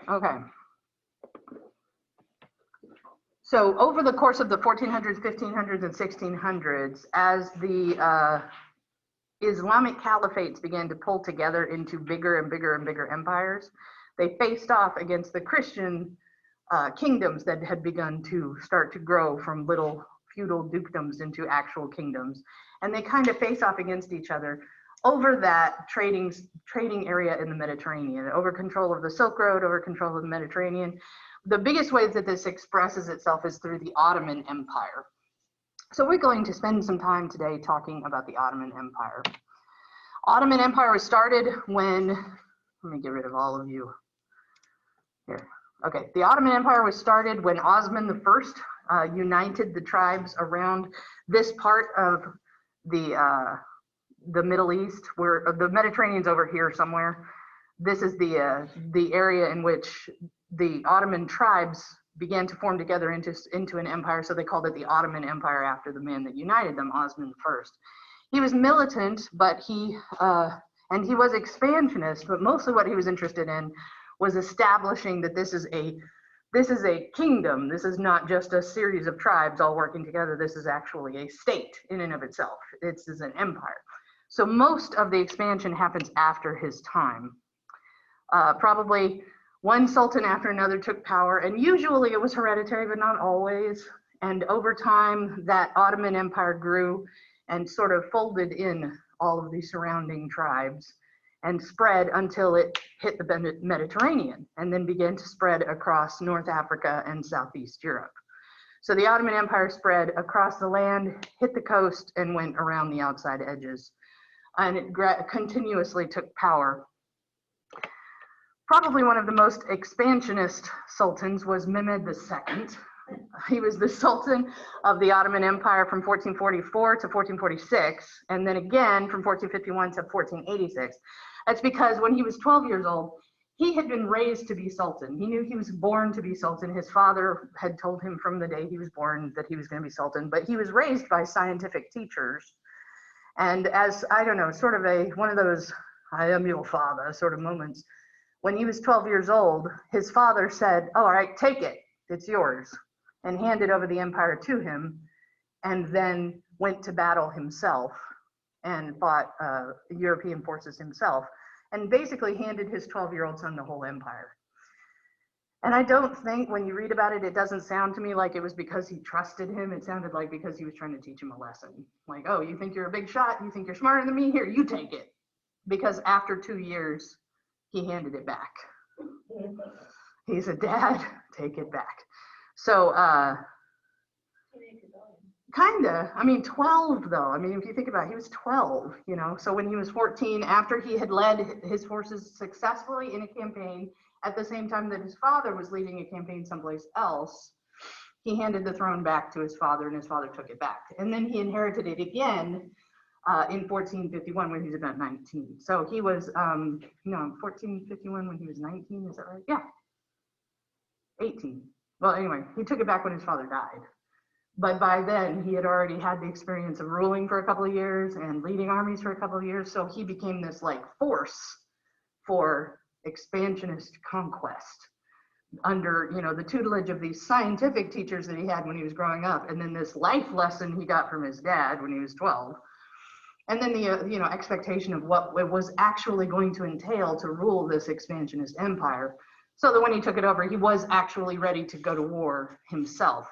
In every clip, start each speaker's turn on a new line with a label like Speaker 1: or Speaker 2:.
Speaker 1: Okay. So over the course of the 1400s, 1500s, and 1600s, as the Islamic caliphates began to pull together into bigger and bigger and bigger empires, they faced off against the Christian kingdoms that had begun to start to grow from little feudal dukedoms into actual kingdoms. And they kind of face off against each other over that trading area in the Mediterranean, over control of the Silk Road, over control of the Mediterranean. The biggest way that this expresses itself is through the Ottoman Empire. So we're going to spend some time today talking about the Ottoman Empire. Ottoman Empire was started when, let me get rid of all of you here. Okay, the Ottoman Empire was started when Osman I united the tribes around this part of the Middle East, where the Mediterranean's over here somewhere. This is the area in which the Ottoman tribes began to form together into an empire, so they called it the Ottoman Empire after the man that united them, Osman I. He was militant, but he was expansionist, but mostly what he was interested in was establishing that this is a kingdom. This is not just a series of tribes all working together. This is actually a state in and of itself. This is an empire. So most of the expansion happens after his time. Probably one sultan after another took power, and usually it was hereditary, but not always. And over time, that Ottoman Empire grew and sort of folded in all of the surrounding tribes and spread until it hit the Mediterranean and then began to spread across North Africa and Southeast Europe. So the Ottoman Empire spread across the land, hit the coast, and went around the outside edges. And it continuously took power. Probably one of the most expansionist sultans was Mehmed II. He was the Sultan of the Ottoman Empire from 1444 to 1446, and then again from 1451 to 1486. That's because when he was 12 years old, he had been raised to be Sultan. He knew he was born to be Sultan. His father had told him from the day he was born that he was going to be Sultan, but he was raised by scientific teachers. And as, I don't know, sort of one of those, I am your father sort of moments, when he was 12 years old, his father said, oh, all right, take it, it's yours, and handed over the empire to him, and then went to battle himself and fought European forces himself, and basically handed his 12-year-old son the whole empire. And I don't think, when you read about it, it doesn't sound to me like it was because he trusted him. It sounded like because he was trying to teach him a lesson. Like, oh, you think you're a big shot? You think you're smarter than me? Here, you take it. Because after 2 years, he handed it back. He said, Dad, take it back. So, kinda, I mean, 12 though. I mean, if you think about it, he was 12, you know? So when he was 14, after he had led his forces successfully in a campaign, at the same time that his father was leading a campaign someplace else, he handed the throne back to his father, and his father took it back. And then he inherited it again in 1451 when he was about 19. So he was, 1451 when he was 19, is that right? Yeah, 18. Well, anyway, he took it back when his father died. But by then, he had already had the experience of ruling for a couple of years and leading armies for a couple of years. So he became this like force for expansionist conquest under, you know, the tutelage of these scientific teachers that he had when he was growing up, and then this life lesson he got from his dad when he was 12, and then the expectation of what it was actually going to entail to rule this expansionist empire, so that when he took it over, he was actually ready to go to war himself.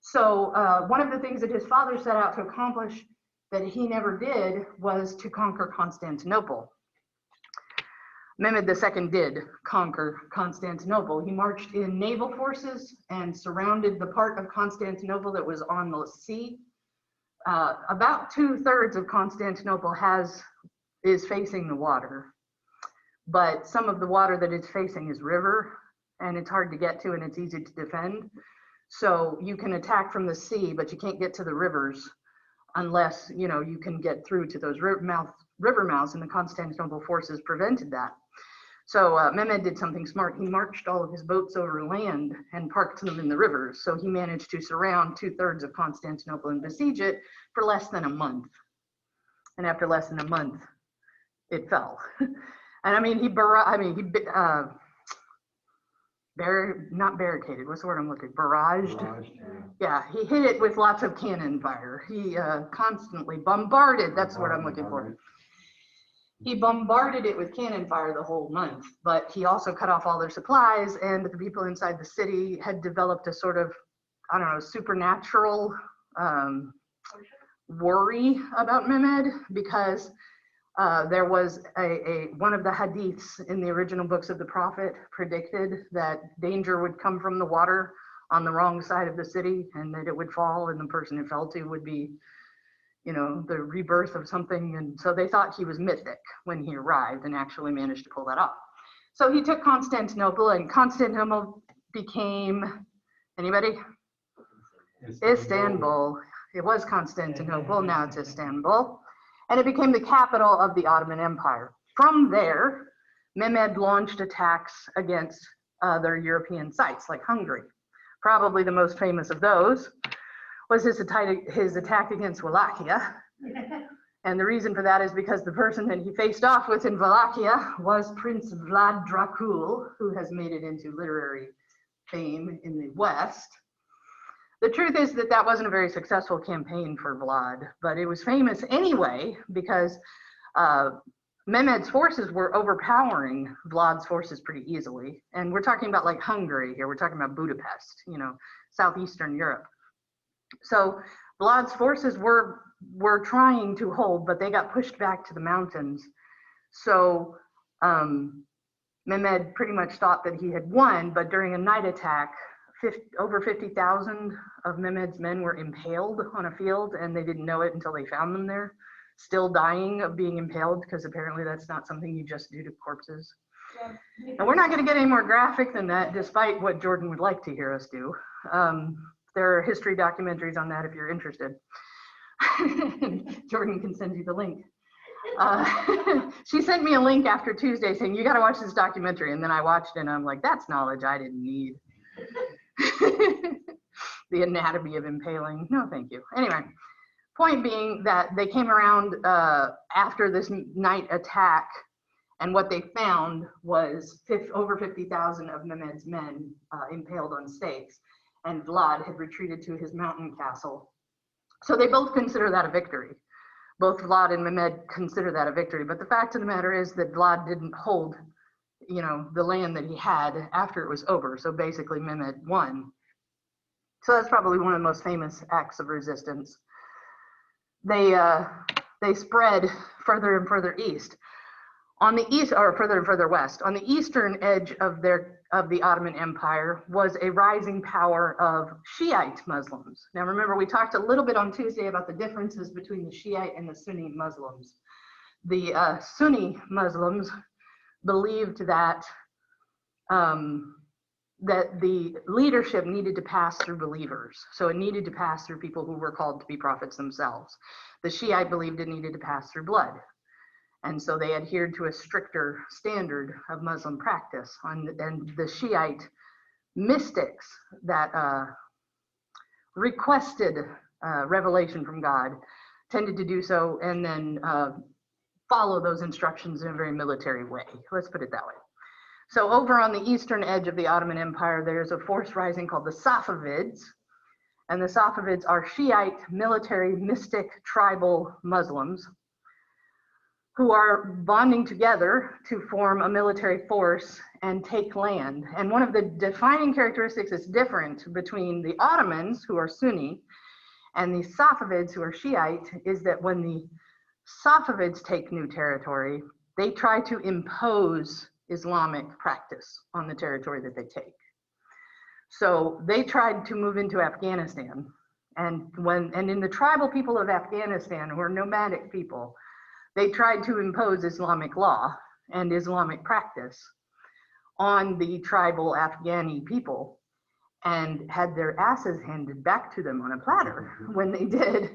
Speaker 1: So one of the things that his father set out to accomplish that he never did was to conquer Constantinople. Mehmed II did conquer Constantinople. He marched in naval forces and surrounded the part of Constantinople that was on the sea. About 2/3 of Constantinople is facing the water, but some of the water that it's facing is river, and it's hard to get to and it's easy to defend. So you can attack from the sea, but you can't get to the rivers unless, you know, you can get through to those river mouths, and the Constantinople forces prevented that. So Mehmed did something smart. He marched all of his boats over land and parked them in the rivers. So he managed to surround 2/3 of Constantinople and besiege it for less than a month. And after less than a month, it fell. And I mean, not barricaded, what's the word I'm looking, barraged?
Speaker 2: Barraged,
Speaker 1: Yeah, he hit it with lots of cannon fire. He constantly bombarded, that's the word I'm looking for. He bombarded it with cannon fire the whole month, but he also cut off all their supplies, and the people inside the city had developed a sort of, I don't know, supernatural worry about Mehmed, because there was one of the hadiths in the original books of the prophet predicted that danger would come from the water on the wrong side of the city, and that it would fall, and the person it fell to would be, you know, the rebirth of something. And so they thought he was mythic when he arrived, and actually managed to pull that off. So he took Constantinople, and Constantinople became, anybody? Istanbul. It was Constantinople, now it's Istanbul. And it became the capital of the Ottoman Empire. From there, Mehmed launched attacks against other European sites like Hungary. Probably the most famous of those was his attack against Wallachia. And the reason for that is because the person that he faced off with in Wallachia was Prince Vlad Dracul, who has made it into literary fame in the West. The truth is that that wasn't a very successful campaign for Vlad, but it was famous anyway because Mehmed's forces were overpowering Vlad's forces pretty easily. And we're talking about like Hungary here, we're talking about Budapest, you know, Southeastern Europe. So Vlad's forces were trying to hold, but they got pushed back to the mountains. So Mehmed pretty much thought that he had won, but during a night attack, over 50,000 of Mehmed's men were impaled on a field, and they didn't know it until they found them there, still dying of being impaled, because apparently that's not something you just do to corpses. Yeah. And we're not going to get any more graphic than that, despite what Jordan would like to hear us do. There are history documentaries on that if you're interested. Jordan can send you the link. She sent me a link after Tuesday saying, you got to watch this documentary. And then I watched it and I'm like, that's knowledge I didn't need. The anatomy of impaling. No, thank you. Anyway, point being that they came around after this night attack, and what they found was over 50,000 of Mehmed's men impaled on stakes, and Vlad had retreated to his mountain castle. So they both consider that a victory. Both Vlad and Mehmed consider that a victory, but the fact of the matter is that Vlad didn't hold, you know, the land that he had after it was over. So basically Mehmed won. So that's probably one of the most famous acts of resistance. They spread further and further east. On the east, or further and further west, on the eastern edge of the Ottoman Empire was a rising power of Shiite Muslims. Now remember, we talked a little bit on Tuesday about the differences between the Shiite and the Sunni Muslims. The Sunni Muslims believed that that the leadership needed to pass through believers. So it needed to pass through people who were called to be prophets themselves. The Shiite believed it needed to pass through blood. And so they adhered to a stricter standard of Muslim practice. And the Shiite mystics that requested revelation from God tended to do so and then follow those instructions in a very military way. Let's put it that way. So over on the eastern edge of the Ottoman Empire, there's a force rising called the Safavids. And the Safavids are Shiite, military, mystic, tribal Muslims who are bonding together to form a military force and take land. And one of the defining characteristics that's different between the Ottomans, who are Sunni, and the Safavids, who are Shiite, is that when the Safavids take new territory, they try to impose Islamic practice on the territory that they take. So they tried to move into Afghanistan, and in the tribal people of Afghanistan, who are nomadic people, they tried to impose Islamic law and Islamic practice on the tribal Afghani people, and had their asses handed back to them on a platter when they did.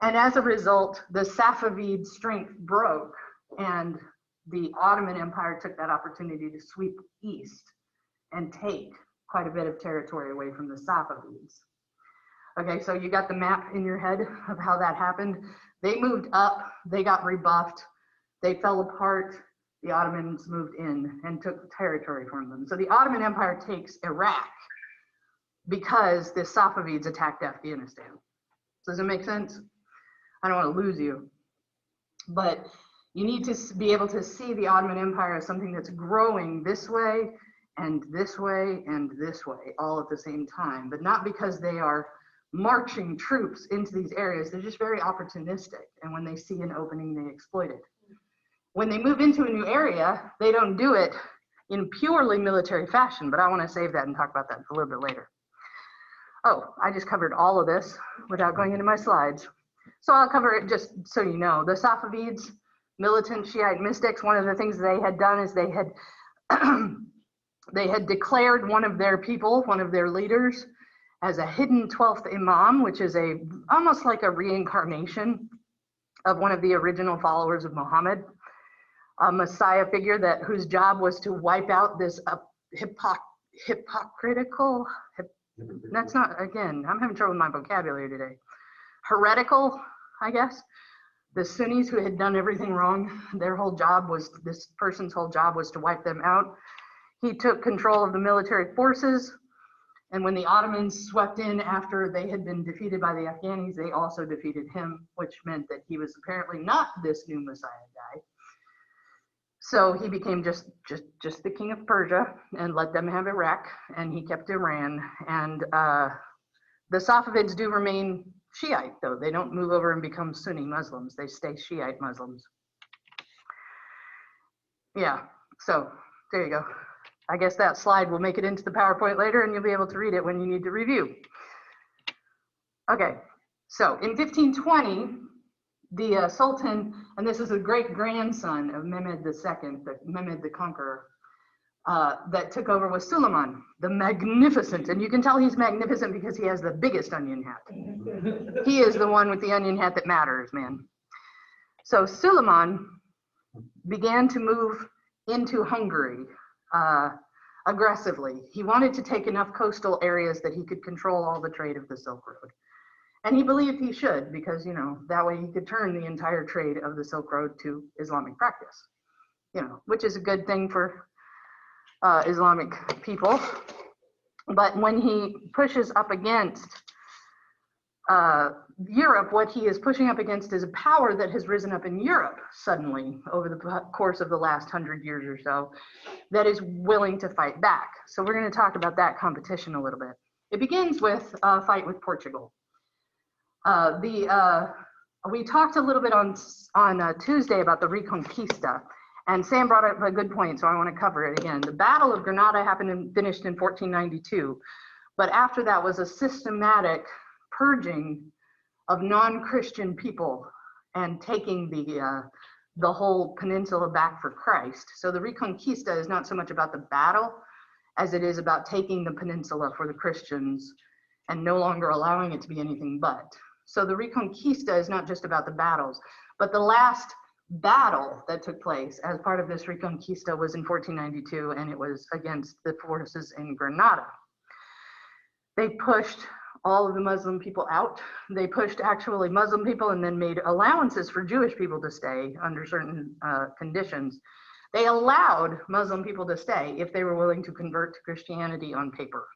Speaker 1: And as a result, the Safavid strength broke, and the Ottoman Empire took that opportunity to sweep east and take quite a bit of territory away from the Safavids. Okay, so you got the map in your head of how that happened. They moved up, they got rebuffed, they fell apart. the Ottomans moved in and took territory from them. So the Ottoman Empire takes Iraq because the Safavids attacked Afghanistan. Does it make sense? I don't want to lose you. But you need to be able to see the Ottoman Empire as something that's growing this way and this way and this way all at the same time, but not because they are marching troops into these areas. They're just very opportunistic, and when they see an opening, they exploit it. When they move into a new area, they don't do it in purely military fashion, but I want to save that and talk about that a little bit later. Oh, I just covered all of this without going into my slides. So I'll cover it just so you know. The Safavids, militant Shiite mystics, one of the things they had done is they had they had declared one of their people, one of their leaders, as a hidden 12th Imam, which is almost like a reincarnation of one of the original followers of Muhammad, a Messiah figure whose job was to wipe out this hypocritical, that's not, again, I'm having trouble with my vocabulary today. Heretical, I guess. The Sunnis who had done everything wrong, this person's whole job was to wipe them out. He took control of the military forces, and when the Ottomans swept in after they had been defeated by the Afghanis, they also defeated him, which meant that he was apparently not this new Messiah guy. So he became just the king of Persia and let them have Iraq, and he kept Iran. And the Safavids do remain Shiite, though. They don't move over and become Sunni Muslims. They stay Shiite Muslims. Yeah, so there you go. I guess that slide will make it into the PowerPoint later, and you'll be able to read it when you need to review. Okay, so in 1520, the Sultan, and this is a great-grandson of Mehmed II, Mehmed the Conqueror, that took over was Suleiman, the magnificent. And you can tell he's magnificent because he has the biggest onion hat. He is the one with the onion hat that matters, man. So Suleiman began to move into Hungary aggressively. He wanted to take enough coastal areas that he could control all the trade of the Silk Road. And he believed he should, because, you know, that way he could turn the entire trade of the Silk Road to Islamic practice, you know, which is a good thing for Islamic people. But when he pushes up against Europe, what he is pushing up against is a power that has risen up in Europe suddenly over the course of the last 100 years or so that is willing to fight back. So we're going to talk about that competition a little bit. It begins with a fight with Portugal. We talked a little bit on Tuesday about the Reconquista, and Sam brought up a good point, so I want to cover it again. The Battle of Granada happened and finished in 1492, but after that was a systematic purging of non-Christian people and taking the whole peninsula back for Christ. So the Reconquista is not so much about the battle as it is about taking the peninsula for the Christians and no longer allowing it to be anything but. So the Reconquista is not just about the battles, but the last battle that took place as part of this Reconquista was in 1492, and it was against the forces in Granada. They pushed all of the Muslim people out. They pushed actually Muslim people and then made allowances for Jewish people to stay under certain conditions. They allowed Muslim people to stay if they were willing to convert to Christianity on paper.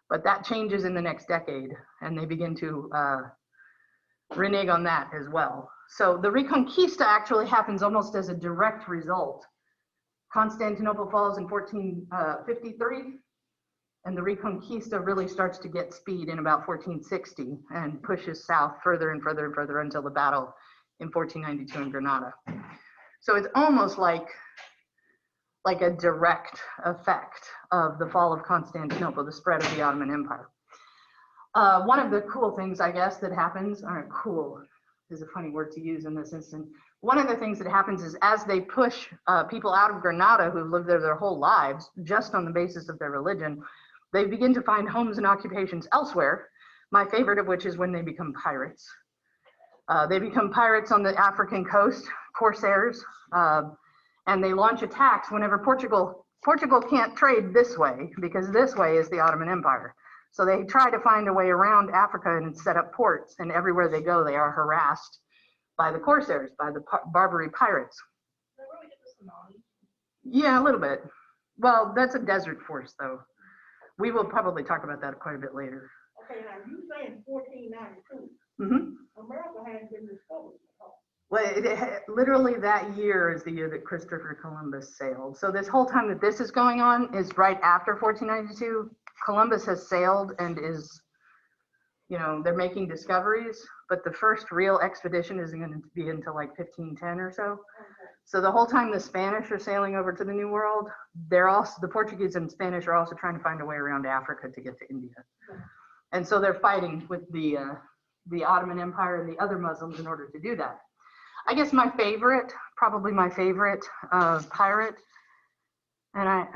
Speaker 1: But that changes in the next decade, and they begin to renege on that as well. So the Reconquista actually happens almost as a direct result. Constantinople falls in 1453, and the Reconquista really starts to get speed in about 1460 and pushes south further and further and further until the battle in 1492 in Granada. So it's almost like a direct effect of the fall of Constantinople, the spread of the Ottoman Empire. One of the cool things, I guess, that happens, cool is a funny word to use in this instance. One of the things that happens is as they push people out of Granada who've lived there their whole lives just on the basis of their religion, they begin to find homes and occupations elsewhere, my favorite of which is when they become pirates. They become pirates on the African coast, corsairs, and they launch attacks whenever Portugal can't trade this way, because this way is the Ottoman Empire. So they try to find a way around Africa and set up ports, and everywhere they go, they are harassed by the corsairs, by the Barbary pirates. Yeah, a little bit. Well, that's a desert force, though. We will probably talk about that quite a bit later.
Speaker 2: Okay, now you saying 1492. America hadn't been discovered.
Speaker 1: Well, literally that year is the year that Christopher Columbus sailed. So this whole time that this is going on is right after 1492. Columbus has sailed and is, they're making discoveries, but the first real expedition isn't going to be until like 1510 or so. Okay. So the whole time the Spanish are sailing over to the New World, the Portuguese and Spanish are also trying to find a way around Africa to get to India. Yeah. And so they're fighting with the Ottoman Empire and the other Muslims in order to do that. I guess probably my favorite pirate, and I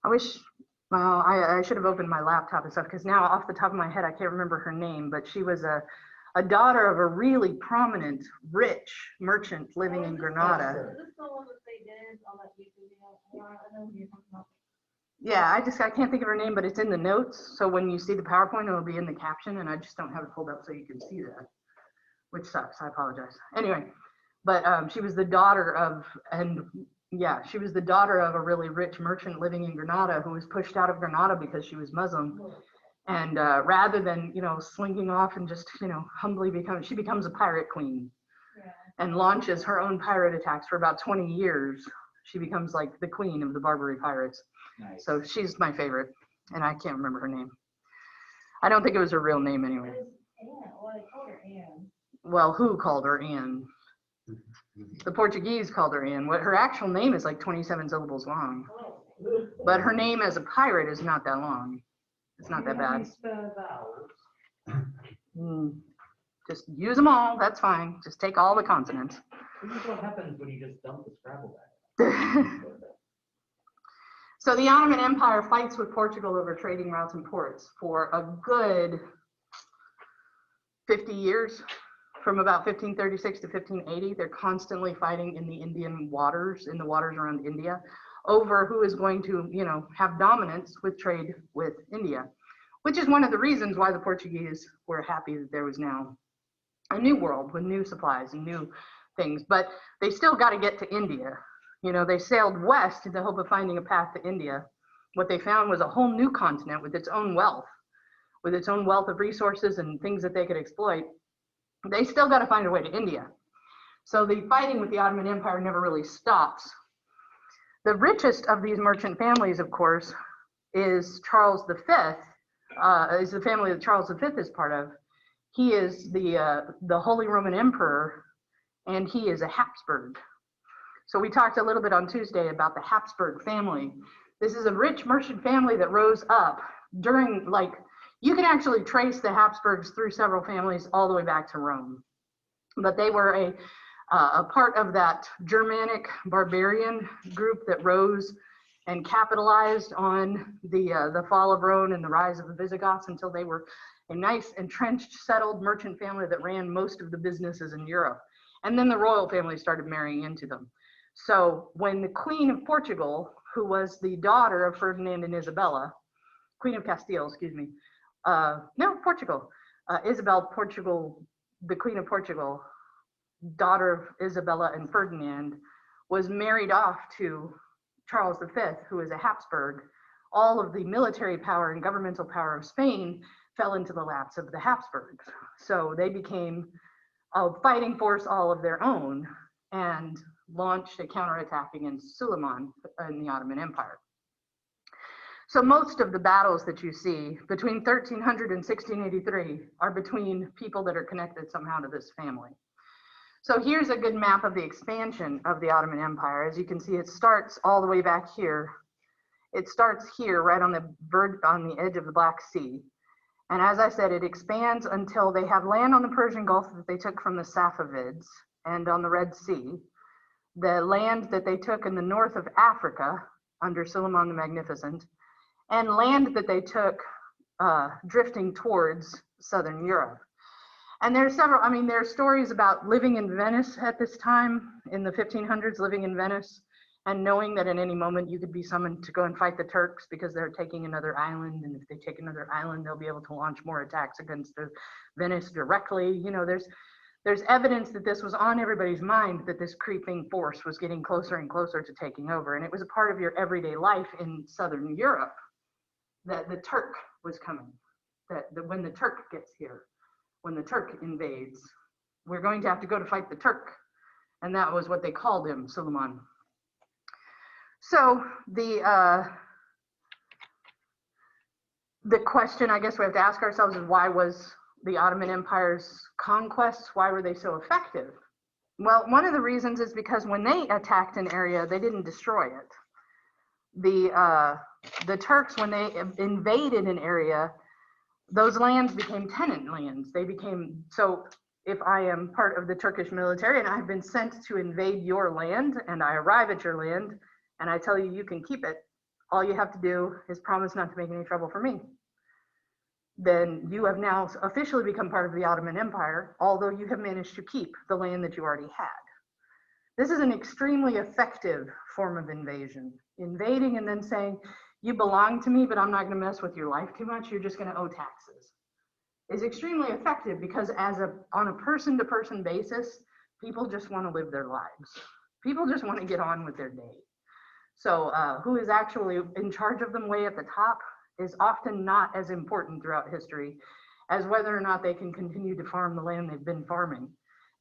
Speaker 1: wish, well, I should have opened my laptop and stuff, because now off the top of my head, I can't remember her name, but she was a daughter of a really prominent, rich merchant living in Granada. Is this the one that they did on that YouTube video? I know who you're talking about. Yeah, I can't think of her name, but it's in the notes. So when you see the PowerPoint, it'll be in the caption, and I just don't have it pulled up so you can see that, which sucks. I apologize. Anyway, but she was the daughter of, she was the daughter of a really rich merchant living in Granada who was pushed out of Granada because she was Muslim. And rather than, slinking off and just, humbly she becomes a pirate queen. Yeah. And launches her own pirate attacks for about 20 years. She becomes like the queen of the Barbary pirates. Nice. So she's my favorite, and I can't remember her name. I don't think it was her real name anyway.
Speaker 2: It was Anne. Well, they called her Anne.
Speaker 1: Well, who called her Anne? The Portuguese called her Anne. What her actual name is like 27 syllables long. But her name as a pirate is not that long. It's not that bad. Just use them all. That's fine. Just take all the consonants.
Speaker 3: This is what happens when you just dump the Scrabble back.
Speaker 1: So the Ottoman Empire fights with Portugal over trading routes and ports for a good 50 years. From about 1536 to 1580, they're constantly fighting in the Indian waters, in the waters around India, over who is going to, have dominance with trade with India, which is one of the reasons why the Portuguese were happy that there was now a new world with new supplies and new things. But they still got to get to India. They sailed west in the hope of finding a path to India. What they found was a whole new continent with its own wealth of resources and things that they could exploit. They still got to find a way to India. So the fighting with the Ottoman Empire never really stops. The richest of these merchant families, of course, is Charles V, is the family that Charles V is part of. He is the Holy Roman Emperor, and he is a Hapsburg. So we talked a little bit on Tuesday about the Hapsburg family. This is a rich merchant family that rose up during, you can actually trace the Habsburgs through several families all the way back to Rome. But they were a part of that Germanic barbarian group that rose and capitalized on the fall of Rome and the rise of the Visigoths until they were a nice entrenched, settled merchant family that ran most of the businesses in Europe. And then the royal family started marrying into them. So when the Queen of Portugal, who was the daughter of Ferdinand and Isabella, Queen of Castile, excuse me, Portugal. Portugal, the Queen of Portugal, daughter of Isabella and Ferdinand, was married off to Charles V, who is a Habsburg. All of the military power and governmental power of Spain fell into the laps of the Habsburgs. So they became a fighting force all of their own and launched a counterattack against Suleiman in the Ottoman Empire. So most of the battles that you see between 1300 and 1683 are between people that are connected somehow to this family. So here's a good map of the expansion of the Ottoman Empire. As you can see, it starts all the way back here. It starts here, right on the edge of the Black Sea. And as I said, it expands until they have land on the Persian Gulf that they took from the Safavids and on the Red Sea. The land that they took in the north of Africa under Suleiman the Magnificent, and land that they took drifting towards Southern Europe. And there's there are stories about living in Venice at this time, in the 1500s, living in Venice, and knowing that at any moment you could be summoned to go and fight the Turks because they're taking another island, and if they take another island, they'll be able to launch more attacks against Venice directly. there's evidence that this was on everybody's mind, that this creeping force was getting closer and closer to taking over. And it was a part of your everyday life in Southern Europe, that the Turk was coming, that when the Turk gets here, when the Turk invades, we're going to have to go to fight the Turk. And that was what they called him, Suleiman. So the question I guess we have to ask ourselves is, why was the Ottoman Empire's conquests, why were they so effective? Well, one of the reasons is because when they attacked an area, they didn't destroy it. The Turks, when they invaded an area, those lands became tenant lands. They became, so if I am part of the Turkish military and I've been sent to invade your land, and I arrive at your land and I tell you you can keep it, all you have to do is promise not to make any trouble for me. Then you have now officially become part of the Ottoman Empire, although you have managed to keep the land that you already had. This is an extremely effective form of invasion. Invading and then saying, you belong to me, but I'm not going to mess with your life too much, you're just going to owe taxes, is extremely effective, because on a person-to-person basis, people just want to live their lives. People just want to get on with their day. So who is actually in charge of them way at the top is often not as important throughout history as whether or not they can continue to farm the land they've been farming.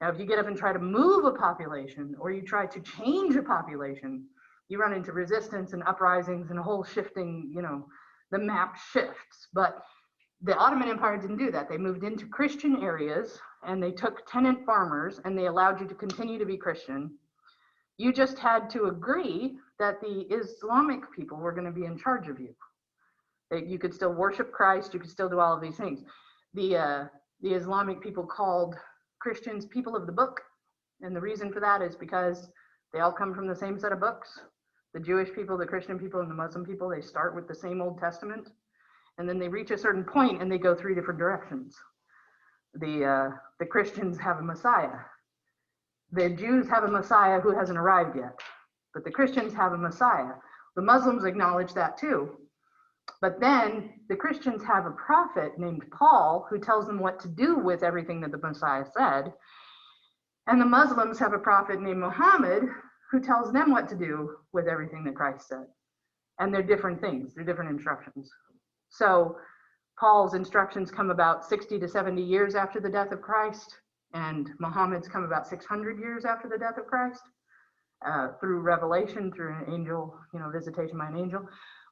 Speaker 1: Now, if you get up and try to move a population, or you try to change a population, you run into resistance and uprisings and a whole shifting, the map shifts. But the Ottoman Empire didn't do that. They moved into Christian areas and they took tenant farmers and they allowed you to continue to be Christian. You just had to agree that the Islamic people were going to be in charge of you. That you could still worship Christ, you could still do all of these things. The Islamic people called Christians people of the book. And the reason for that is because they all come from the same set of books. The Jewish people, the Christian people, and the Muslim people, they start with the same Old Testament. And then they reach a certain point and they go 3 different directions. The Christians have a Messiah. The Jews have a Messiah who hasn't arrived yet. But the Christians have a Messiah. The Muslims acknowledge that too. But then the Christians have a prophet named Paul who tells them what to do with everything that the Messiah said. And the Muslims have a prophet named Muhammad who tells them what to do with everything that Christ said. And they're different things, they're different instructions. So Paul's instructions come about 60 to 70 years after the death of Christ, and Muhammad's come about 600 years after the death of Christ, through revelation, through an angel, visitation by an angel.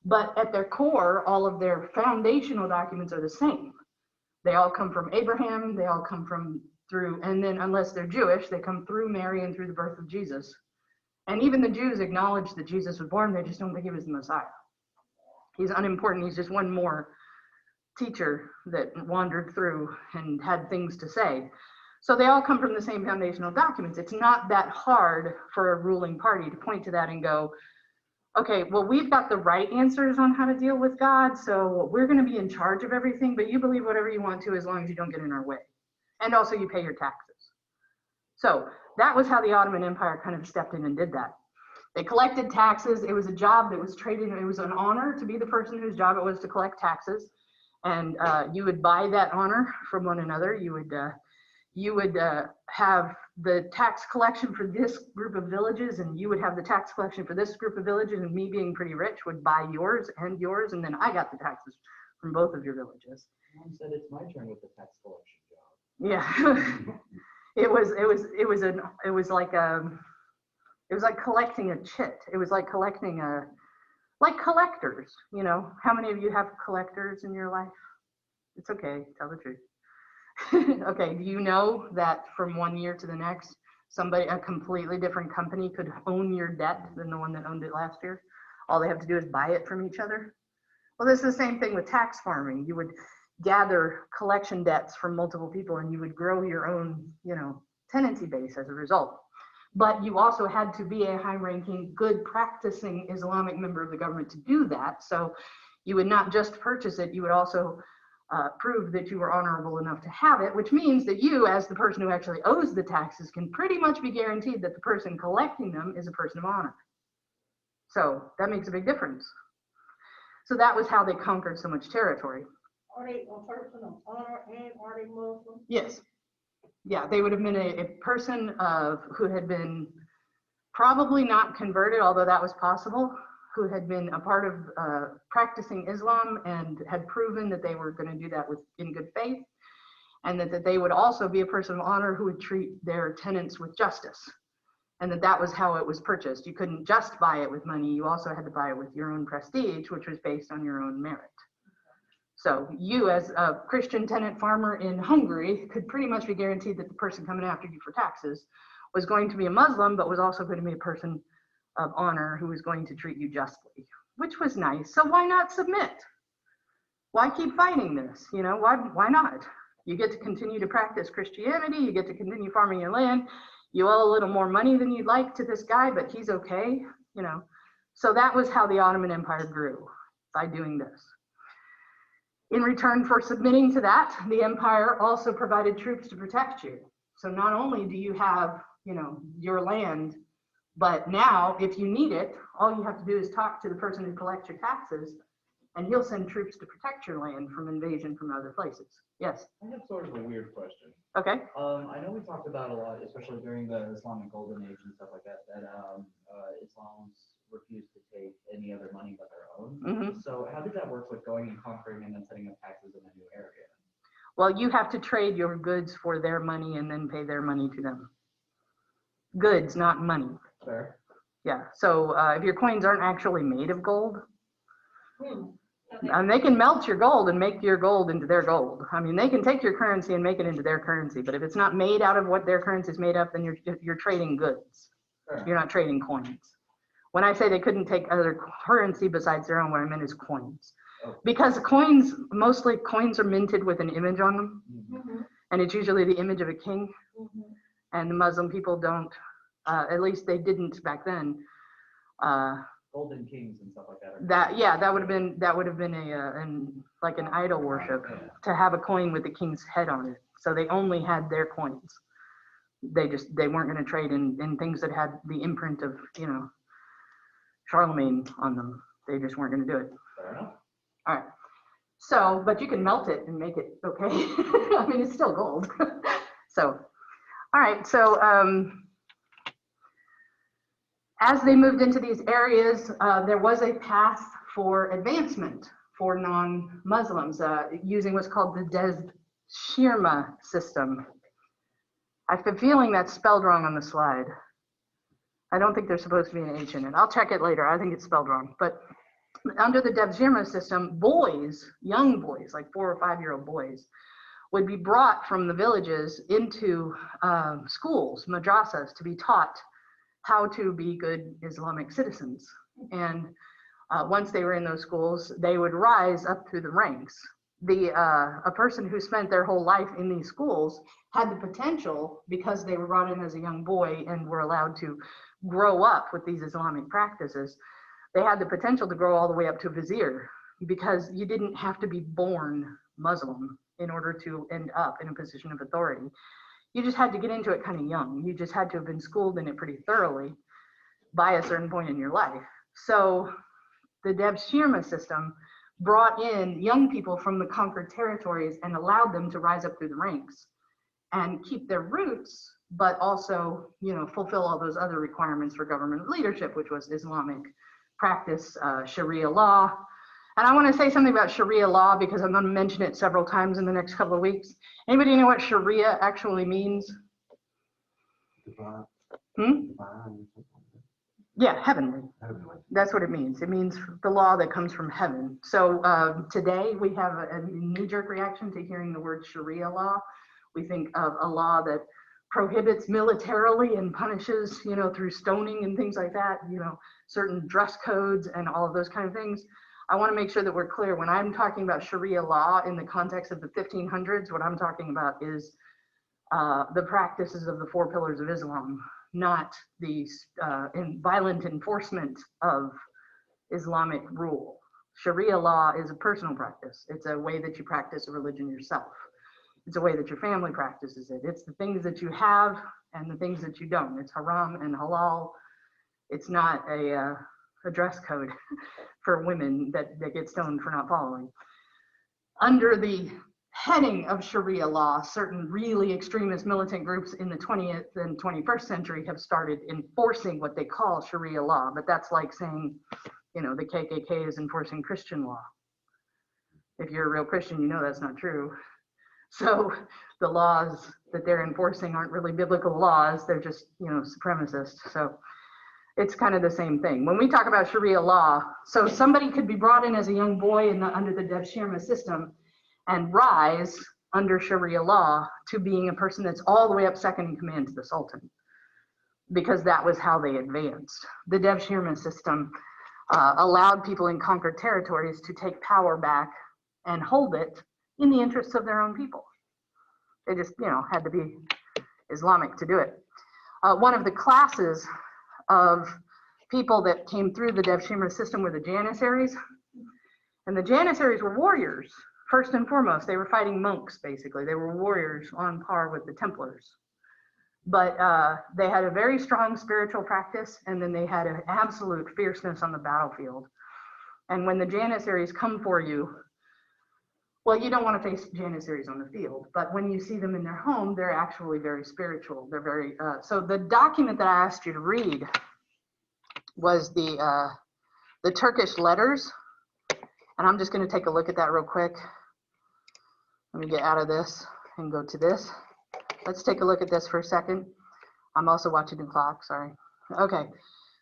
Speaker 1: But at their core, all of their foundational documents are the same. They all come from Abraham, they all come from through, and then unless they're Jewish, they come through Mary and through the birth of Jesus. And even the Jews acknowledge that Jesus was born, they just don't think he was the Messiah. He's unimportant, he's just one more teacher that wandered through and had things to say. So they all come from the same foundational documents. It's not that hard for a ruling party to point to that and go, okay, well, we've got the right answers on how to deal with God, so we're going to be in charge of everything, but you believe whatever you want to as long as you don't get in our way. And also you pay your taxes. So that was how the Ottoman Empire kind of stepped in and did that. They collected taxes. It was a job that was traded. It was an honor to be the person whose job it was to collect taxes. And you would buy that honor from one another. You would have the tax collection for this group of villages, and you would have the tax collection for this group of villages, and me being pretty rich would buy yours, and then I got the taxes from both of your villages.
Speaker 3: Mom said it's my turn with the tax collection job.
Speaker 1: Yeah. it was like collecting a chit. It was like collecting like collectors, How many of you have collectors in your life? It's okay, tell the truth. Okay, do you know that from one year to the next, a completely different company could own your debt than the one that owned it last year? All they have to do is buy it from each other. Well, this is the same thing with tax farming. You would gather collection debts from multiple people and you would grow your own, tenancy base as a result. But you also had to be a high-ranking, good practicing Islamic member of the government to do that. So you would not just purchase it, you would also prove that you were honorable enough to have it, which means that you, as the person who actually owes the taxes, can pretty much be guaranteed that the person collecting them is a person of honor. So that makes a big difference. So that was how they conquered so much territory.
Speaker 2: Are they a person of honor and are they Muslim?
Speaker 1: Yes. Yeah, they would have been a person who had been probably not converted, although that was possible, who had been a part of practicing Islam and had proven that they were going to do that in good faith, and that they would also be a person of honor who would treat their tenants with justice, and that was how it was purchased. You couldn't just buy it with money, you also had to buy it with your own prestige, which was based on your own merit. So you, as a Christian tenant farmer in Hungary, could pretty much be guaranteed that the person coming after you for taxes was going to be a Muslim, but was also going to be a person of honor who was going to treat you justly, which was nice. So why not submit? Why keep fighting this? You know, why not? You get to continue to practice Christianity, you get to continue farming your land, you owe a little more money than you'd like to this guy, but he's okay, you know. So that was how the Ottoman Empire grew, by doing this. In return for submitting to that, the empire also provided troops to protect you. So not only do you have, you know, your land, but now if you need it, all you have to do is talk to the person who collects your taxes, and he'll send troops to protect your land from invasion from other places. Yes?
Speaker 3: I have sort of a weird question.
Speaker 1: Okay.
Speaker 3: I know we talked about a lot, especially during the Islamic Golden Age and stuff like that, that Islam's refused to take any other money but their own.
Speaker 1: Mm-hmm.
Speaker 3: So how did that work with going and conquering and then setting up taxes in a new area?
Speaker 1: Well, you have to trade your goods for their money and then pay their money to them. Goods, not money.
Speaker 3: Fair.
Speaker 1: Yeah, so if your coins aren't actually made of gold,
Speaker 2: Okay.
Speaker 1: and they can melt your gold and make your gold into their gold. I mean, they can take your currency and make it into their currency, but if it's not made out of what their currency is made of, then you're trading goods.
Speaker 3: Fair.
Speaker 1: You're not trading coins. When I say they couldn't take other currency besides their own, what I meant is coins.
Speaker 3: Okay.
Speaker 1: Because coins, mostly coins are minted with an image on them,
Speaker 2: Mhm.
Speaker 1: and it's usually the image of a king,
Speaker 2: Mhm.
Speaker 1: and the Muslim people don't, at least they didn't back then.
Speaker 3: Golden kings and stuff like that.
Speaker 1: That would have been like an idol worship, to have a coin with the king's head on it. So they only had their coins. They weren't going to trade in things that had the imprint of, you know, Charlemagne on them. They just weren't going to do it.
Speaker 3: Fair enough.
Speaker 1: All right. So, but you can melt it and make it okay. I mean, it's still gold. So, all right. So, as they moved into these areas, there was a path for advancement for non-Muslims using what's called the Devshirme system. I have a feeling that's spelled wrong on the slide. I don't think there's supposed to be an H in it. I'll check it later. I think it's spelled wrong. But under the Devshirme system, boys, young boys, like 4 or 5-year-old boys, would be brought from the villages into schools, madrasas, to be taught how to be good Islamic citizens. And once they were in those schools, they would rise up through the ranks. A person who spent their whole life in these schools had the potential, because they were brought in as a young boy and were allowed to grow up with these Islamic practices, they had the potential to grow all the way up to vizier, because you didn't have to be born Muslim in order to end up in a position of authority. You just had to get into it kind of young. You just had to have been schooled in it pretty thoroughly by a certain point in your life. So the Devshirme system brought in young people from the conquered territories and allowed them to rise up through the ranks and keep their roots, but also, you know, fulfill all those other requirements for government leadership, which was Islamic practice, Sharia law. And I want to say something about Sharia law because I'm going to mention it several times in the next couple of weeks. Anybody know what Sharia actually means? Yeah, heavenly. That's what it means. It means the law that comes from heaven. So today we have a knee-jerk reaction to hearing the word Sharia law. We think of a law that prohibits militarily and punishes, you know, through stoning and things like that, you know, certain dress codes and all of those kind of things. I want to make sure that we're clear. When I'm talking about Sharia law in the context of the 1500s, what I'm talking about is the practices of the 4 pillars of Islam, not the violent enforcement of Islamic rule. Sharia law is a personal practice. It's a way that you practice a religion yourself. It's a way that your family practices it. It's the things that you have and the things that you don't. It's haram and halal. It's not a dress code for women that get stoned for not following. Under the heading of Sharia law, certain really extremist militant groups in the 20th and 21st century have started enforcing what they call Sharia law. But that's like saying, you know, the KKK is enforcing Christian law. If you're a real Christian, you know that's not true. So the laws that they're enforcing aren't really biblical laws. They're just, you know, supremacist. So it's kind of the same thing. When we talk about Sharia law, so somebody could be brought in as a young boy under the Devshirme system and rise under Sharia law to being a person that's all the way up second in command to the Sultan, because that was how they advanced. The Devshirme system allowed people in conquered territories to take power back and hold it in the interests of their own people. They just, you know, had to be Islamic to do it. One of the classes of people that came through the Devshirme system were the Janissaries. And the Janissaries were warriors, first and foremost. They were fighting monks, basically. They were warriors on par with the Templars. But they had a very strong spiritual practice, and then they had an absolute fierceness on the battlefield. And when the Janissaries come for you, well, you don't want to face Janissaries on the field, but when you see them in their home, they're actually very spiritual. They're very, so the document that I asked you to read was the Turkish letters. And I'm just going to take a look at that real quick. Let me get out of this and go to this. Let's take a look at this for a second. I'm also watching the clock, sorry. Okay,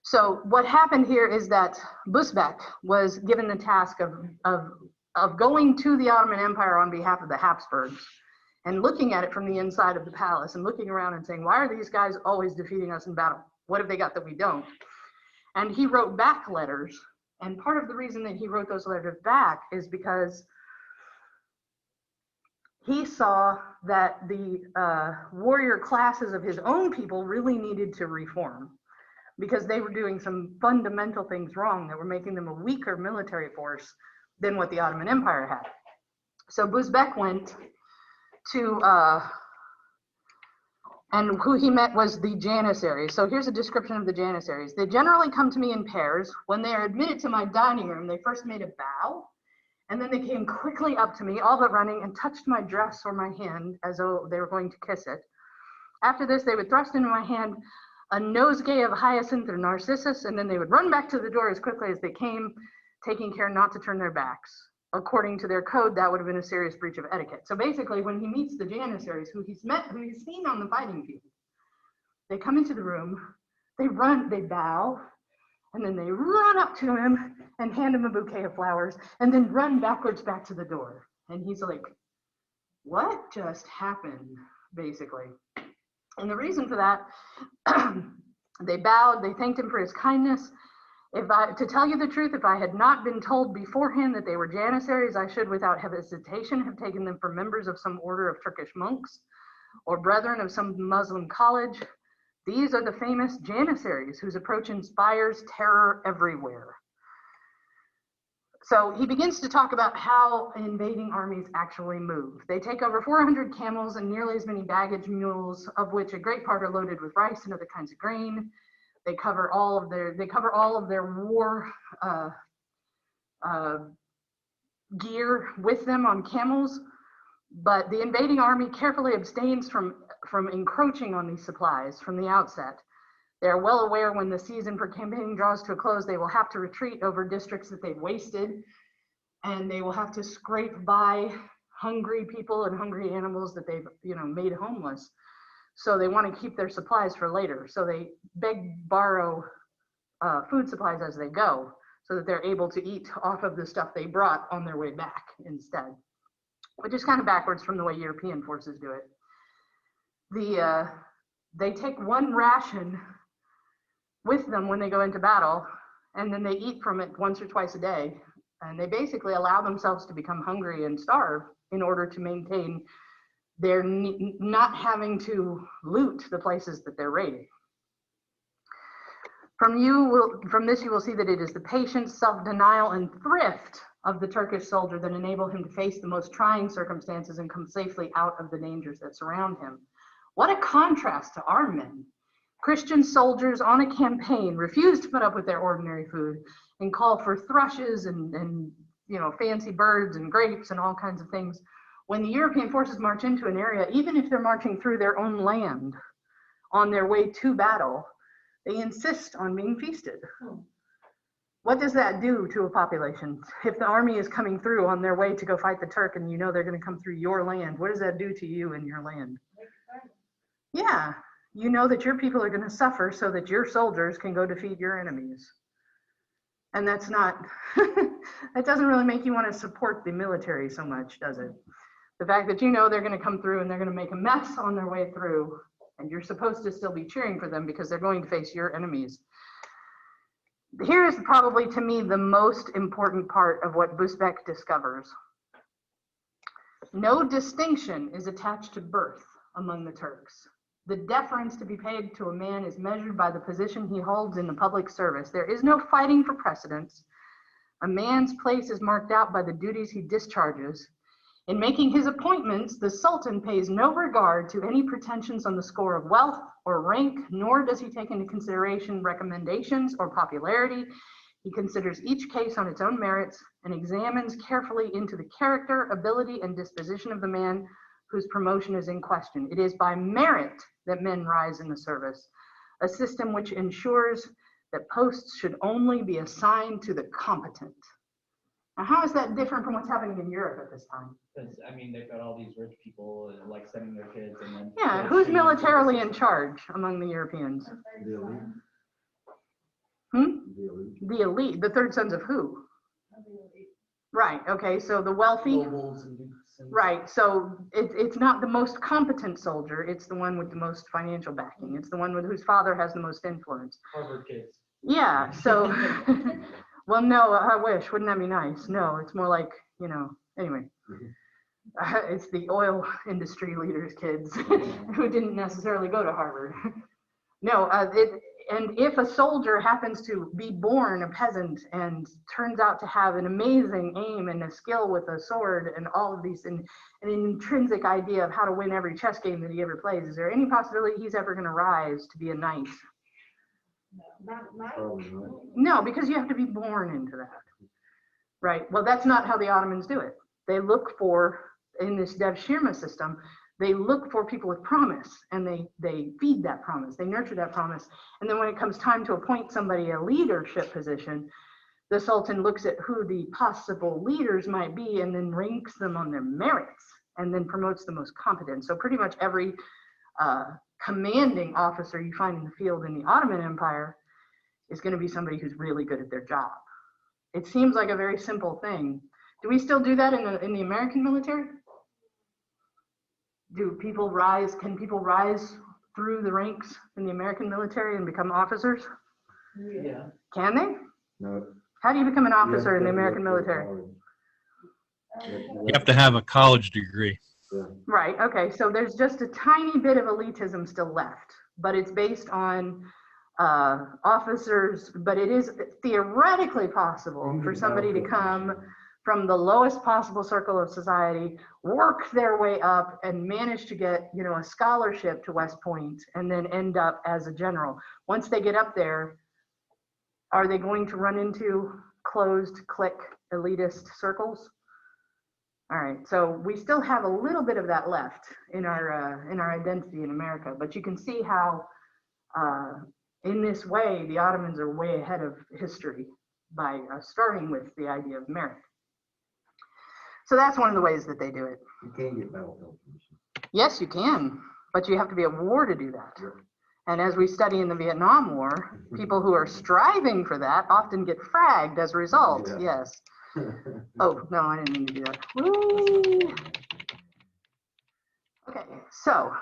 Speaker 1: so what happened here is that Busbek was given the task of going to the Ottoman Empire on behalf of the Hapsburgs and looking at it from the inside of the palace and looking around and saying, why are these guys always defeating us in battle? What have they got that we don't? And he wrote back letters. And part of the reason that he wrote those letters back is because he saw that the warrior classes of his own people really needed to reform, because they were doing some fundamental things wrong that were making them a weaker military force than what the Ottoman Empire had. So Busbek went to, and who he met was the Janissaries. So here's a description of the Janissaries. They generally come to me in pairs. When they are admitted to my dining room, they first made a bow, and then they came quickly up to me, all but running, and touched my dress or my hand as though they were going to kiss it. After this, they would thrust into my hand a nosegay of hyacinth or narcissus, and then they would run back to the door as quickly as they came, taking care not to turn their backs. According to their code, that would have been a serious breach of etiquette. So basically, when he meets the Janissaries, who he's seen on the fighting field, they come into the room, they run, they bow, and then they run up to him and hand him a bouquet of flowers, and then run backwards back to the door. And he's like, what just happened, basically? And the reason for that, they bowed, they thanked him for his kindness. To tell you the truth, if I had not been told beforehand that they were Janissaries, I should without hesitation have taken them for members of some order of Turkish monks or brethren of some Muslim college. These are the famous Janissaries whose approach inspires terror everywhere. So he begins to talk about how invading armies actually move. They take over 400 camels and nearly as many baggage mules, of which a great part are loaded with rice and other kinds of grain. They cover all of their war gear with them on camels, but the invading army carefully abstains from encroaching on these supplies from the outset. They are well aware when the season for campaigning draws to a close, they will have to retreat over districts that they've wasted, and they will have to scrape by hungry people and hungry animals that they've made homeless. So they want to keep their supplies for later. So they borrow food supplies as they go, so that they're able to eat off of the stuff they brought on their way back instead, which is kind of backwards from the way European forces do it. They take one ration with them when they go into battle, and then they eat from it once or twice a day. And they basically allow themselves to become hungry and starve in order to maintain their not having to loot the places that they're raiding. From this you will see that it is the patience, self-denial, and thrift of the Turkish soldier that enable him to face the most trying circumstances and come safely out of the dangers that surround him. What a contrast to our men. Christian soldiers on a campaign refuse to put up with their ordinary food and call for thrushes and fancy birds and grapes and all kinds of things, When the European forces march into an area, even if they're marching through their own land on their way to battle, they insist on being feasted. What does that do to a population? If the army is coming through on their way to go fight the Turk and you know they're going to come through your land, what does that do to you and your land? Yeah, you know that your people are going to suffer so that your soldiers can go defeat your enemies. And that's not, that doesn't really make you want to support the military so much, does it? The fact that you know they're going to come through and they're going to make a mess on their way through, and you're supposed to still be cheering for them because they're going to face your enemies. Here is probably, to me, the most important part of what Busbecq discovers. No distinction is attached to birth among the Turks. The deference to be paid to a man is measured by the position he holds in the public service. There is no fighting for precedence. A man's place is marked out by the duties he discharges. In making his appointments, the Sultan pays no regard to any pretensions on the score of wealth or rank, nor does he take into consideration recommendations or popularity. He considers each case on its own merits and examines carefully into the character, ability, and disposition of the man whose promotion is in question. It is by merit that men rise in the service, a system which ensures that posts should only be assigned to the competent. Now, how is that different from what's happening in Europe at this time?
Speaker 3: Because, I mean, they've got all these rich people like sending their kids and then.
Speaker 1: Yeah, who's militarily in charge among the Europeans?
Speaker 4: The elite. The elite.
Speaker 1: The elite. The third sons of who? Right, okay, so the wealthy.
Speaker 4: Nobles and dukes and-
Speaker 1: Right, so it's not the most competent soldier, it's the one with the most financial backing. It's the one with whose father has the most influence.
Speaker 3: Harvard kids.
Speaker 1: Yeah, so, well, no, I wish, wouldn't that be nice? No, it's more like, you know, anyway. It's the oil industry leaders' kids who didn't necessarily go to Harvard. No, and if a soldier happens to be born a peasant and turns out to have an amazing aim and a skill with a sword and all of these, and an intrinsic idea of how to win every chess game that he ever plays, is there any possibility he's ever going to rise to be a knight?
Speaker 4: Probably not.
Speaker 1: No, because you have to be born into that. Right, well, that's not how the Ottomans do it. They look for, in this Devshirme system, they look for people with promise, and they feed that promise, they nurture that promise. And then when it comes time to appoint somebody a leadership position, the Sultan looks at who the possible leaders might be and then ranks them on their merits and then promotes the most competent. So pretty much every commanding officer you find in the field in the Ottoman Empire is going to be somebody who's really good at their job. It seems like a very simple thing. Do we still do that in the American military? Do people rise, can people rise through the ranks in the American military and become officers?
Speaker 3: Yeah.
Speaker 1: Can they?
Speaker 4: No.
Speaker 1: How do you become an officer in the American military?
Speaker 5: You have to have a college degree.
Speaker 4: Yeah.
Speaker 1: Right, okay, so there's just a tiny bit of elitism still left, but it's based on officers, but it is theoretically possible for somebody to come from the lowest possible circle of society, work their way up and manage to get, you know, a scholarship to West Point and then end up as a general. Once they get up there, are they going to run into closed clique elitist circles? All right, so we still have a little bit of that left in our identity in America, but you can see how in this way, the Ottomans are way ahead of history by starting with the idea of merit. So that's one of the ways that they do it.
Speaker 4: You can get battlefield commission.
Speaker 1: Yes, you can, but you have to be at war to do that.
Speaker 4: Sure.
Speaker 1: And as we study in the Vietnam War, people who are striving for that often get fragged as a result.
Speaker 4: Yeah.
Speaker 1: Yes. Oh, no, I didn't mean to do that. Whee! Okay, so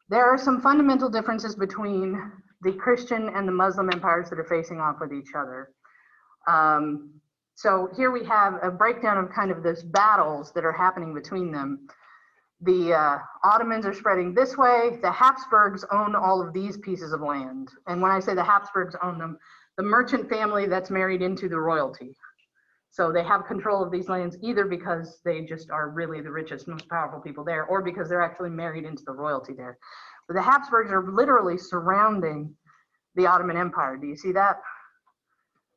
Speaker 1: there are some fundamental differences between the Christian and the Muslim empires that are facing off with each other. So here we have a breakdown of kind of those battles that are happening between them. The Ottomans are spreading this way. The Hapsburgs own all of these pieces of land. And when I say the Hapsburgs own them, the merchant family that's married into the royalty. So they have control of these lands either because they just are really the richest, most powerful people there, or because they're actually married into the royalty there. But the Habsburgs are literally surrounding the Ottoman Empire. Do you see that?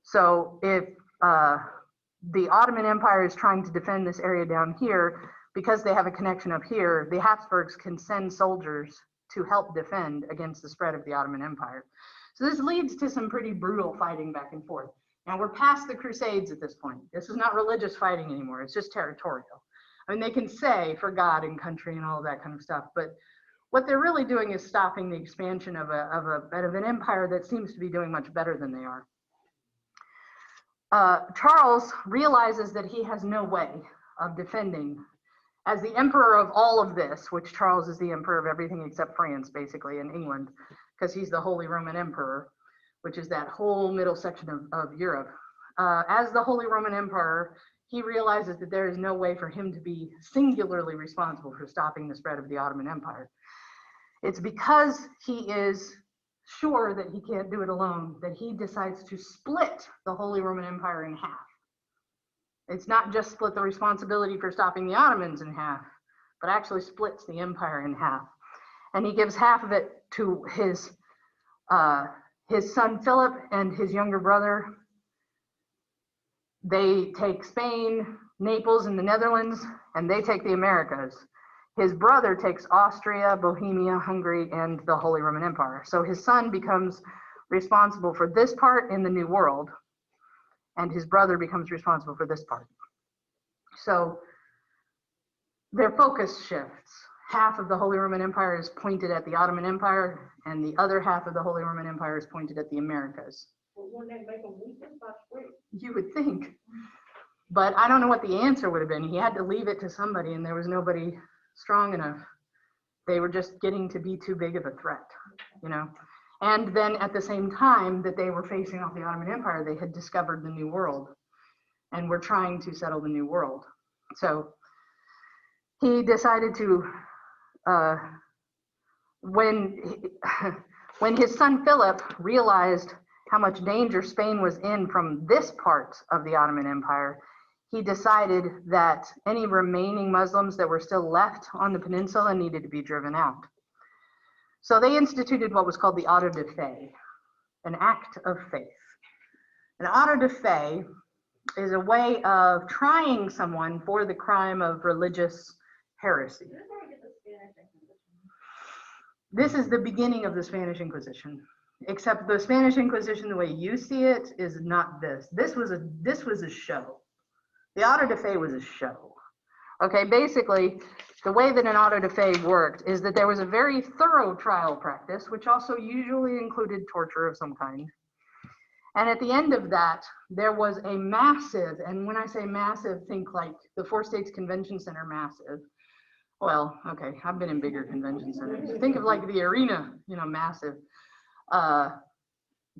Speaker 1: So if the Ottoman Empire is trying to defend this area down here, because they have a connection up here, the Habsburgs can send soldiers to help defend against the spread of the Ottoman Empire. So this leads to some pretty brutal fighting back and forth. Now we're past the Crusades at this point. This is not religious fighting anymore. It's just territorial. I mean, they can say for God and country and all of that kind of stuff, but what they're really doing is stopping the expansion of an empire that seems to be doing much better than they are. Charles realizes that he has no way of defending. As the emperor of all of this, which Charles is the emperor of everything except France, basically, and England, because he's the Holy Roman Emperor, which is that whole middle section of Europe. As the Holy Roman Emperor, he realizes that there is no way for him to be singularly responsible for stopping the spread of the Ottoman Empire. It's because he is sure that he can't do it alone that he decides to split the Holy Roman Empire in half. It's not just split the responsibility for stopping the Ottomans in half, but actually splits the empire in half. And he gives half of it to his son Philip and his younger brother. They take Spain, Naples, and the Netherlands, and they take the Americas. His brother takes Austria, Bohemia, Hungary, and the Holy Roman Empire. So his son becomes responsible for this part in the New World, and his brother becomes responsible for this part. So their focus shifts. Half of the Holy Roman Empire is pointed at the Ottoman Empire, and the other half of the Holy Roman Empire is pointed at the Americas.
Speaker 2: Well, wouldn't that make them weaker by split?
Speaker 1: You would think. But I don't know what the answer would have been. He had to leave it to somebody, and there was nobody strong enough. They were just getting to be too big of a threat, you know. And then at the same time that they were facing off the Ottoman Empire, they had discovered the New World and were trying to settle the New World. So he decided to, when his son Philip realized how much danger Spain was in from this part of the Ottoman Empire, he decided that any remaining Muslims that were still left on the peninsula needed to be driven out. So they instituted what was called the auto de fe, an act of faith. An auto de fe is a way of trying someone for the crime of religious heresy. This is the beginning of the Spanish Inquisition, except the Spanish Inquisition, the way you see it, is not this. This was a show. The auto de fe was a show. Okay, basically, the way that an auto de fe worked is that there was a very thorough trial practice, which also usually included torture of some kind. And at the end of that, there was a massive, and when I say massive, think like the Four States Convention Center massive. Well, okay, I've been in bigger convention centers. Think of like the arena, you know, massive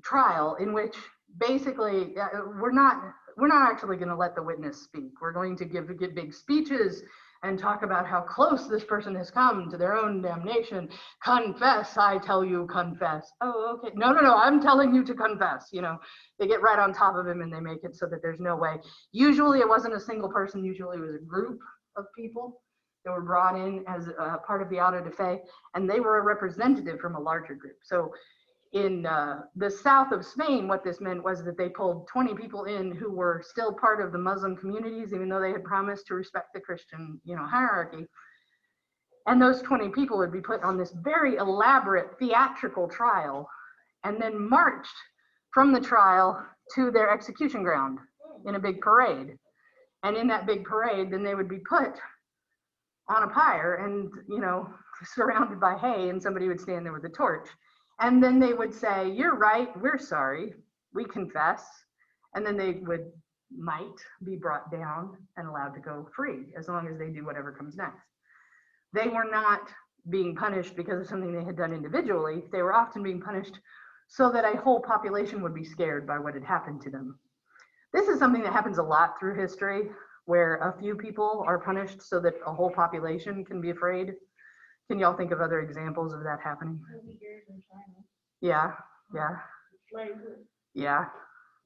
Speaker 1: trial in which basically we're not actually going to let the witness speak. We're going to give big speeches and talk about how close this person has come to their own damnation. Confess, I tell you, confess. Oh, okay. No, I'm telling you to confess. You know, they get right on top of him and they make it so that there's no way. Usually it wasn't a single person. Usually it was a group of people that were brought in as a part of the auto de fe, and they were a representative from a larger group. So in the south of Spain, what this meant was that they pulled 20 people in who were still part of the Muslim communities, even though they had promised to respect the Christian, you know, hierarchy. And those 20 people would be put on this very elaborate theatrical trial and then marched from the trial to their execution ground in a big parade. And in that big parade, then they would be put on a pyre and, you know, surrounded by hay, and somebody would stand there with a torch. And then they would say, "You're right, we're sorry, we confess." And then they might be brought down and allowed to go free as long as they do whatever comes next. They were not being punished because of something they had done individually. They were often being punished so that a whole population would be scared by what had happened to them. This is something that happens a lot through history, where a few people are punished so that a whole population can be afraid. Can y'all think of other examples of that happening? Yeah.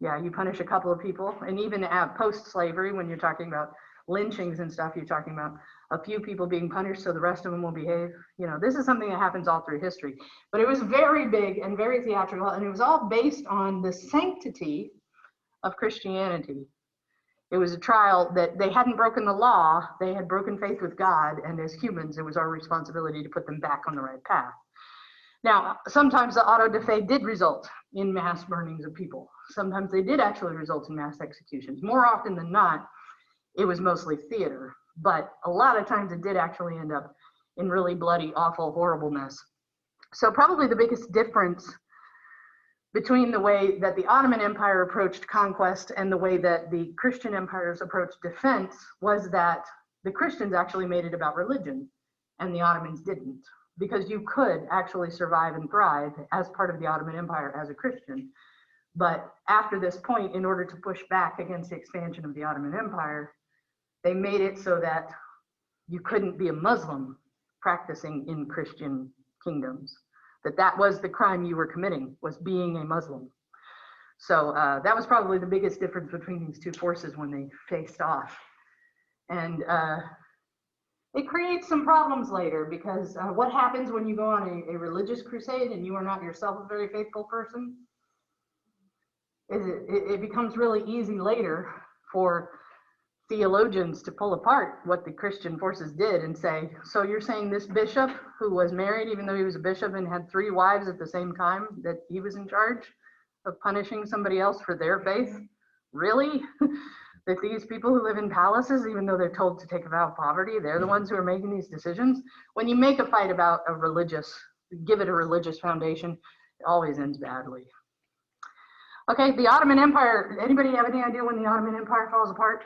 Speaker 1: You punish a couple of people, and even at post-slavery, when you're talking about lynchings and stuff, you're talking about a few people being punished so the rest of them will behave. You know, this is something that happens all through history. But it was very big and very theatrical, and it was all based on the sanctity of Christianity. It was a trial that they hadn't broken the law, they had broken faith with God, and as humans, it was our responsibility to put them back on the right path. Now, sometimes the auto da fe did result in mass burnings of people. Sometimes they did actually result in mass executions. More often than not, it was mostly theater, but a lot of times it did actually end up in really bloody, awful, horribleness. So probably the biggest difference between the way that the Ottoman Empire approached conquest and the way that the Christian empires approached defense was that the Christians actually made it about religion and the Ottomans didn't, because you could actually survive and thrive as part of the Ottoman Empire as a Christian. But after this point, in order to push back against the expansion of the Ottoman Empire, they made it so that you couldn't be a Muslim practicing in Christian kingdoms. That was the crime you were committing, was being a Muslim. So that was probably the biggest difference between these two forces when they faced off. And it creates some problems later, because what happens when you go on a religious crusade and you are not yourself a very faithful person? Is it becomes really easy later for theologians to pull apart what the Christian forces did and say, so you're saying this bishop who was married, even though he was a bishop and had 3 wives at the same time, that he was in charge of punishing somebody else for their faith? Really? That these people who live in palaces, even though they're told to take a vow of poverty, they're the ones who are making these decisions? When you make a fight about a religious, give it a religious foundation, it always ends badly. Okay, the Ottoman Empire, anybody have any idea when the Ottoman Empire falls apart?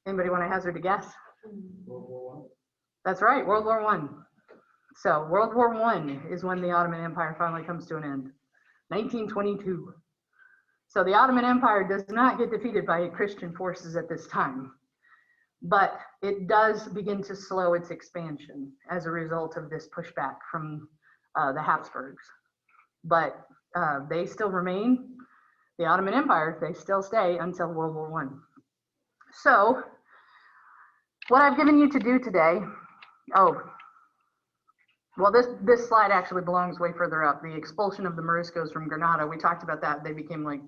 Speaker 1: Anybody want to hazard a guess?
Speaker 4: World War I?
Speaker 1: That's right, World War I. So World War I is when the Ottoman Empire finally comes to an end, 1922. So the Ottoman Empire does not get defeated by Christian forces at this time, but it does begin to slow its expansion as a result of this pushback from the Hapsburgs. But they still remain the Ottoman Empire, they still stay until World War I. So what I've given you to do today, well, this slide actually belongs way further up. The expulsion of the Moriscos from Granada, we talked about that. They became like,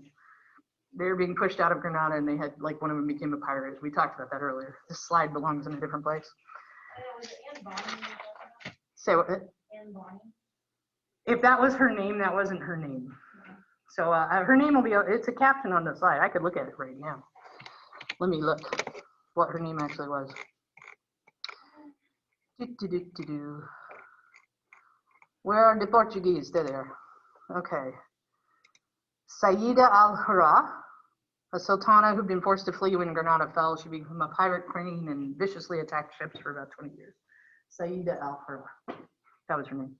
Speaker 1: they were being pushed out of Granada, and they had, like, one of them became a pirate. We talked about that earlier. This slide belongs in a different place. Say what? If that was her name, that wasn't her name. So her name will be, it's a caption on the slide. I could look at it right now. Let me look what her name actually was. Where are the Portuguese? They're there. Okay. Saida al-Hurra, a sultana who'd been forced to flee when Granada fell. She became a pirate queen and viciously attacked ships for about 20 years. Saida al-Hurra. That was her name.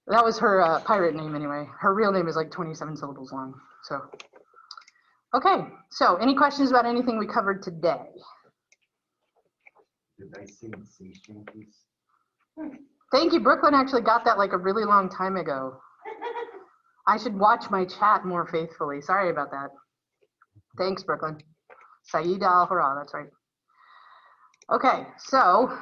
Speaker 1: That was her pirate name anyway. Her real name is like 27 syllables long. So, okay. So any questions about anything we covered today?
Speaker 4: Did I sing sea shanties?
Speaker 1: Thank you. Brooklyn actually got that like a really long time ago. I should watch my chat more faithfully. Sorry about that. Thanks, Brooklyn. Saida al-Hurra, that's right. Okay, so